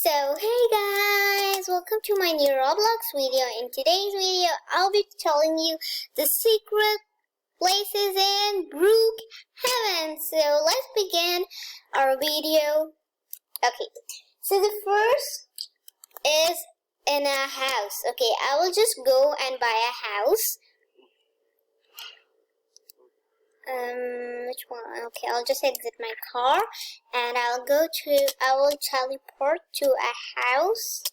So hey guys, welcome to my new Roblox video. In today's video, I'll be telling you the secret places in Brookheaven. So let's begin our video. Okay, so the first is in a house. Okay, I will just go and buy a house. Which one? Okay, I'll just exit my car and I will teleport to a house.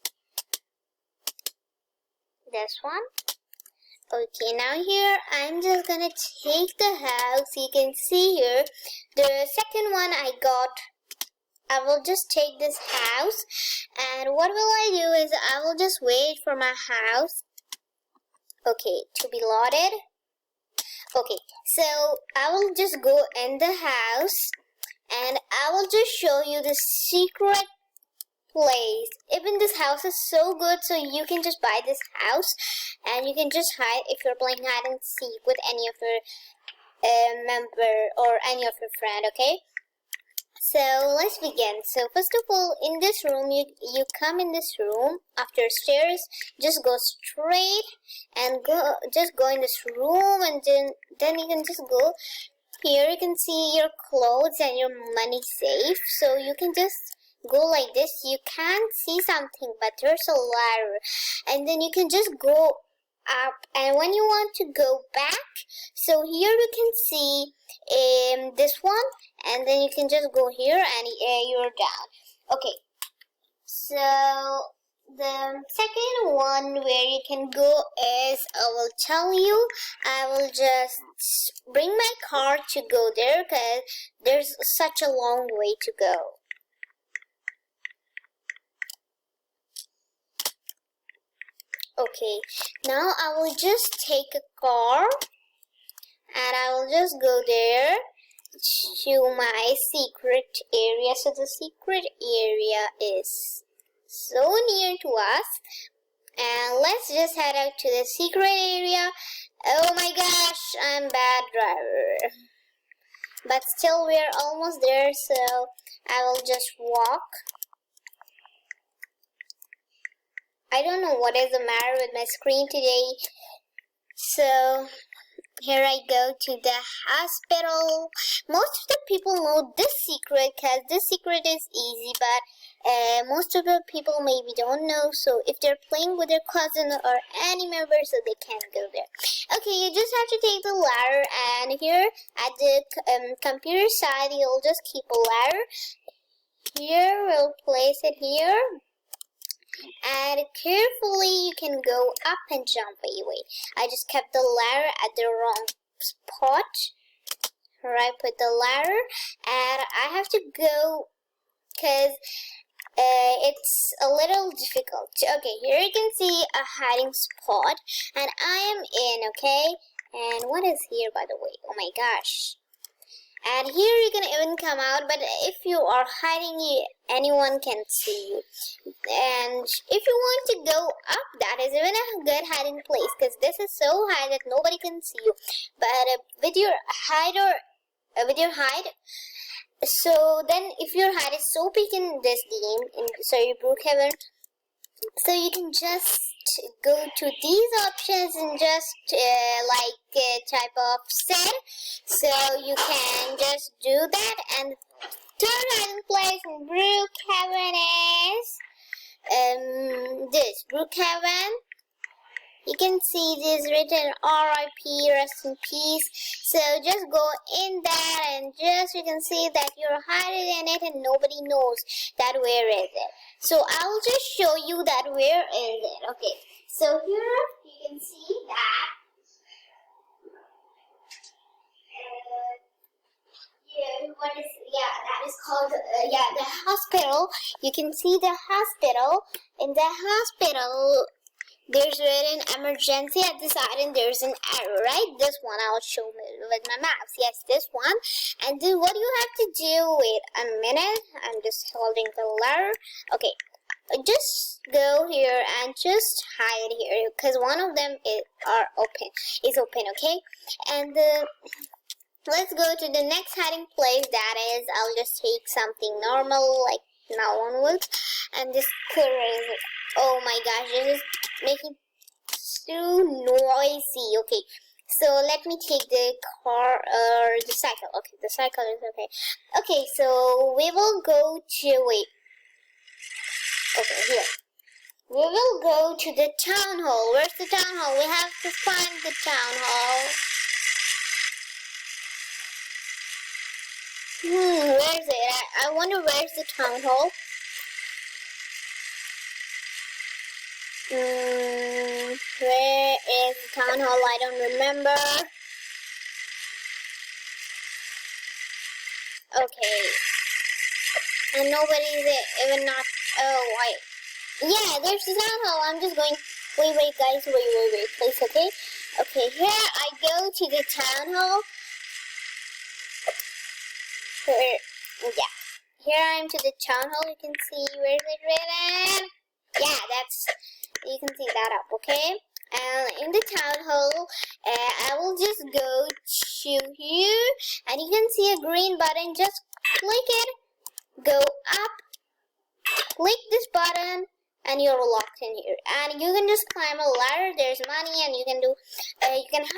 This one. Okay, now here I'm just gonna take the house. You can see here the second one I got. I will just take this house, and what will I do is I will just wait for my house, okay, to be loaded. Okay, so I will just go in the house and I will just show you the secret place. Even this house is so good, so you can just buy this house and you can just hide if you're playing hide and seek with any of your member or any of your friend, okay? So let's begin. So first of all, in this room, you come in this room. After stairs, just go straight and just go in this room, and then you can just go here. You can see your clothes and your money safe. So you can just go like this. You can't see something, but there's a ladder, and then you can just go up, and when you want to go back, so here you can see this one, and then you can just go here and you're down. Okay, so the second one where you can go is, I will tell you, I will just bring my car to go there because there's such a long way to go. Okay, now I will just take a car and I will just go there to my secret area. So the secret area is so near to us, and let's just head out to the secret area. Oh my gosh, I'm bad driver, but still we're almost there, so I will just walk. I don't know what is the matter with my screen today. So here I go to the hospital. Most of the people know this secret because this secret is easy, but most of the people maybe don't know. So if they're playing with their cousin or any member, so they can't go there. Okay, you just have to take the ladder, and here at the computer side, you'll just keep a ladder. Here, we'll place it here. And carefully you can go up and jump. Wait, I just kept the ladder at the wrong spot. Here I put the ladder, and I have to go because it's a little difficult. Okay, here you can see a hiding spot, and I am in, okay? And what is here, by the way? Oh my gosh. And here you can even come out, but if you are hiding, anyone can see you. And if you want to go up, that is even a good hiding place, because this is so high that nobody can see you. But with your hide, so then if your hide is so big in this game, in Brookheaven, so you can just go to these options and just type of set. So you can just do that, and third hiding place in Brookheaven is this Brookheaven. You can see this written RIP, rest in peace. So just go in there, and just you can see that you're hiding in it and nobody knows that where is it. So I'll just show you that where is it. Okay, so here you can see that that is called the hospital. You can see the hospital. In the hospital, there's written emergency at the side, and there's an arrow, right? This one I'll show with my mouse. Yes, this one. And then what you have to do, wait a minute, I'm just holding the ladder. Okay, just go here and just hide here, because one of them is open, okay? And let's go to the next hiding place. That is, I'll just take something normal like Now onwards. And this color is, oh my gosh, this is making too noisy. Okay, so let me take the car or the cycle. Okay, the cycle is okay. Okay, so we will go to, wait. Okay, here. We will go to the town hall. Where's the town hall? We have to find the town hall. Where's it? I wonder where's the town hall. Where is the town hall? I don't remember. Okay. And nobody's even not. Oh, wait. Yeah, there's the town hall. I'm just going. Wait, guys. Wait, please. Okay. Okay, here I go to the town hall. Yeah. Here I am to the town hall. You can see where is it written? Yeah, you can see that up, okay? And in the town hall, I will just go to here, and you can see a green button. Just click it, go up, click this button, and you're locked in here. And you can just climb a ladder. There's money, and you can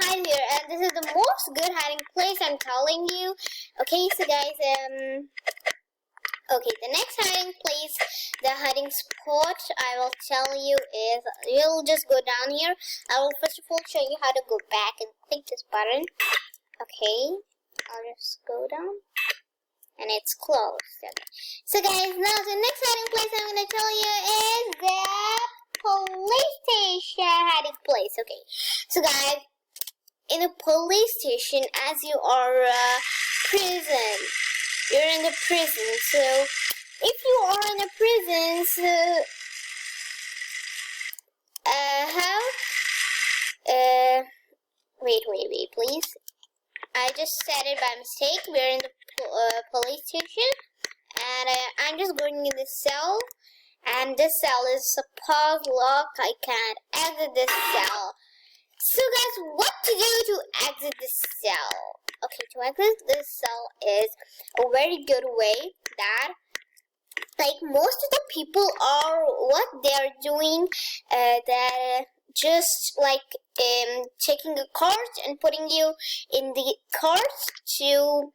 hide here. And this is the most good hiding place, I'm telling you. Okay, so guys, okay, the next hiding place, the hiding spot, I will tell you is, you'll just go down here. I will first of all show you how to go back and click this button. Okay, I'll just go down. And it's closed. Okay. So guys, now the next hiding place I'm going to tell you is the police station hiding place. Okay, so guys, in a police station, as you are prison, you're in the prison. So if you are in a prison, so wait, please. I just said it by mistake. We're in the police station, and I'm just going in the cell, and this cell is supposed locked. I can't exit this cell. So guys, what to do to exit this cell? Okay, to exit this cell is a very good way that, like, most of the people are what they are doing, that just like taking a cart and putting you in the cart to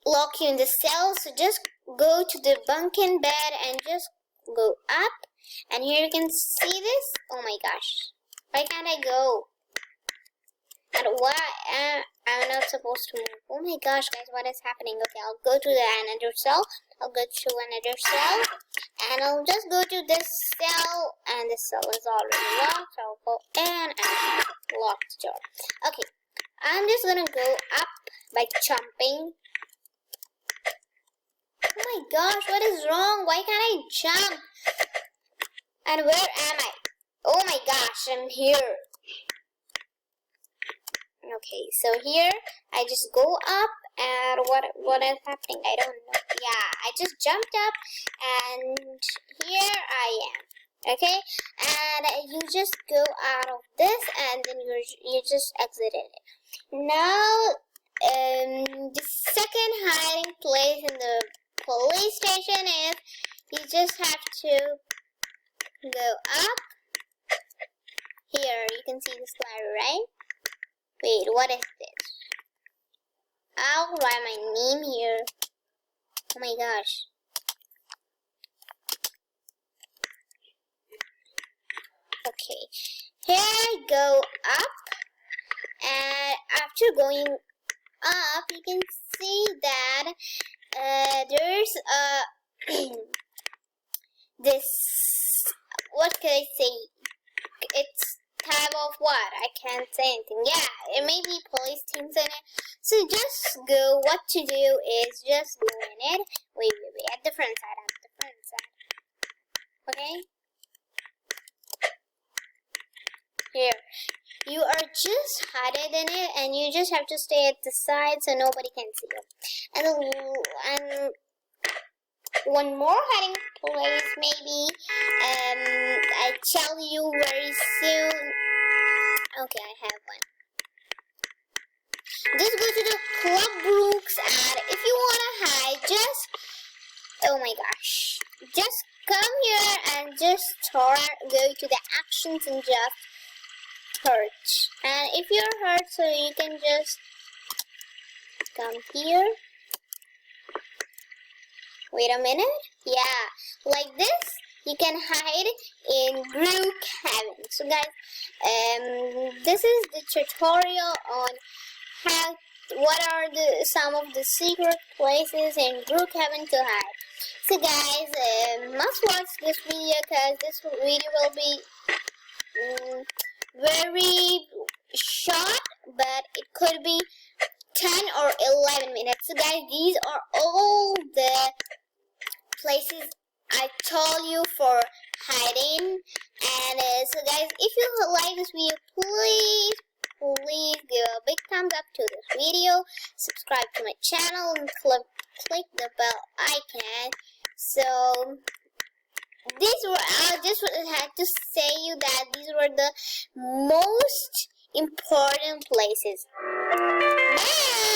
lock you in the cell. So just go to the bunking bed and just go up, and here you can see this. Oh my gosh, why can't I go? And why I'm not supposed to move? Oh my gosh, guys, what is happening? Okay, I'll go to another cell. I'll go to another cell, and I'll just go to this cell, and this cell is already locked. I'll go in and lock the door. Okay, I'm just gonna go up by jumping. Oh my gosh, what is wrong? Why can't I jump? And where am I? Oh my gosh, I'm here. Okay, so here I just go up, and what is happening? I don't know. Yeah, I just jumped up, and here I am. Okay, and you just go out of this, and then you just exited it. Now, the second hiding place in the police station is, you just have to go up. Here, you can see the slider, right? Wait, what is this? I'll write my name here. Oh my gosh. Okay, here I go up, and after going up, you can see that there's this, what can I say? It's tab of what? I can't say anything. Yeah, it may be police teams in it. So just go, what to do is just go in it. Wait, at the front side, Okay? Here. You are just hidden in it, and you just have to stay at the side so nobody can see you. And one more hiding place, maybe. I tell you very soon. Okay, I have one. Just go to the Club Brooks, and if you wanna hide, just, oh my gosh, and just start, go to the actions and just search. And if you're hurt, so you can just come here. Wait a minute. Yeah, like this. You can hide in Brookheaven. So guys, this is the tutorial on what are some of the secret places in Brookheaven to hide. So guys, must watch this video because this video will be very short, but it could be 10 or 11 minutes. So guys, these are all the places I told you for hiding. And so guys, if you like this video, please give a big thumbs up to this video, subscribe to my channel, and click the bell icon. So these were, I just had to say you that these were the most important places. Bye!